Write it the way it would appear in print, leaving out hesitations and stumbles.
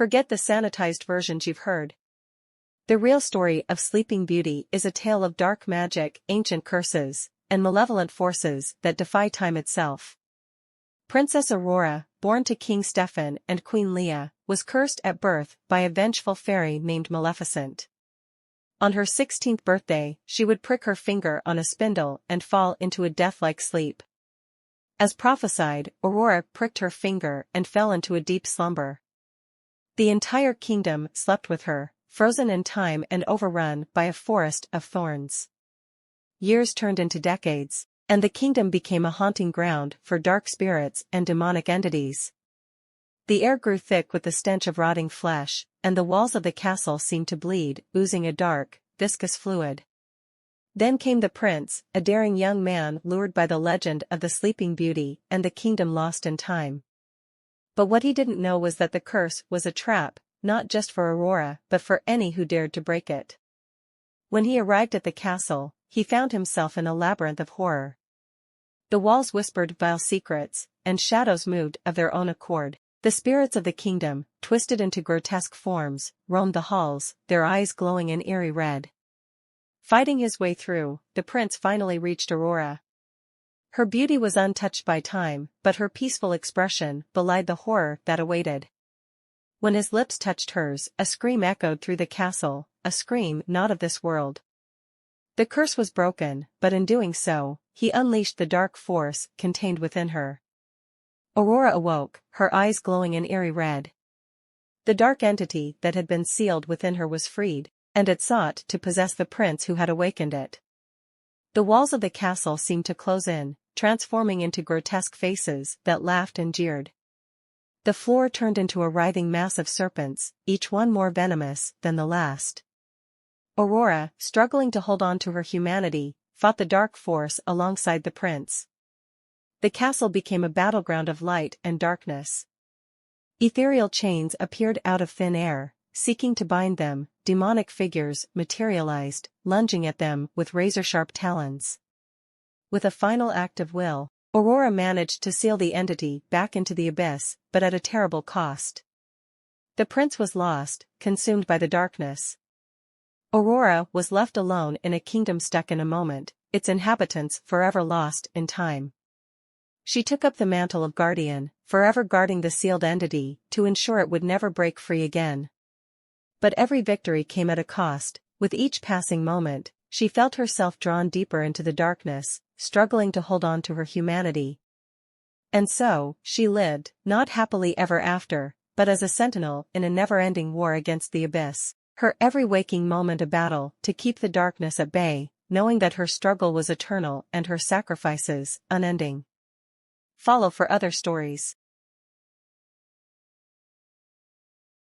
Forget the sanitized versions you've heard. The real story of Sleeping Beauty is a tale of dark magic, ancient curses, and malevolent forces that defy time itself. Princess Aurora, born to King Stefan and Queen Leah, was cursed at birth by a vengeful fairy named Maleficent. On her 16th birthday, she would prick her finger on a spindle and fall into a death-like sleep. As prophesied, Aurora pricked her finger and fell into a deep slumber. The entire kingdom slept with her, frozen in time and overrun by a forest of thorns. Years turned into decades, and the kingdom became a haunting ground for dark spirits and demonic entities. The air grew thick with the stench of rotting flesh, and the walls of the castle seemed to bleed, oozing a dark, viscous fluid. Then came the prince, a daring young man lured by the legend of the Sleeping Beauty, and the kingdom lost in time. But what he didn't know was that the curse was a trap, not just for Aurora but for any who dared to break it. When he arrived at the castle, he found himself in a labyrinth of horror. The walls whispered vile secrets, and shadows moved of their own accord. The spirits of the kingdom, twisted into grotesque forms, roamed the halls, their eyes glowing an eerie red. Fighting his way through, the prince finally reached Aurora. Her beauty was untouched by time, but her peaceful expression belied the horror that awaited. When his lips touched hers, a scream echoed through the castle, a scream not of this world. The curse was broken, but in doing so, he unleashed the dark force contained within her. Aurora awoke, her eyes glowing an eerie red. The dark entity that had been sealed within her was freed, and it sought to possess the prince who had awakened it. The walls of the castle seemed to close in, transforming into grotesque faces that laughed and jeered. The floor turned into a writhing mass of serpents, each one more venomous than the last. Aurora, struggling to hold on to her humanity, fought the dark force alongside the prince. The castle became a battleground of light and darkness. Ethereal chains appeared out of thin air, seeking to bind them, demonic figures materialized, lunging at them with razor-sharp talons. With a final act of will, Aurora managed to seal the entity back into the abyss, but at a terrible cost. The prince was lost, consumed by the darkness. Aurora was left alone in a kingdom stuck in a moment, its inhabitants forever lost in time. She took up the mantle of guardian, forever guarding the sealed entity, to ensure it would never break free again. But every victory came at a cost. With each passing moment, she felt herself drawn deeper into the darkness, struggling to hold on to her humanity. And so, she lived, not happily ever after, but as a sentinel in a never-ending war against the abyss, her every waking moment a battle to keep the darkness at bay, knowing that her struggle was eternal and her sacrifices unending. Follow for other stories.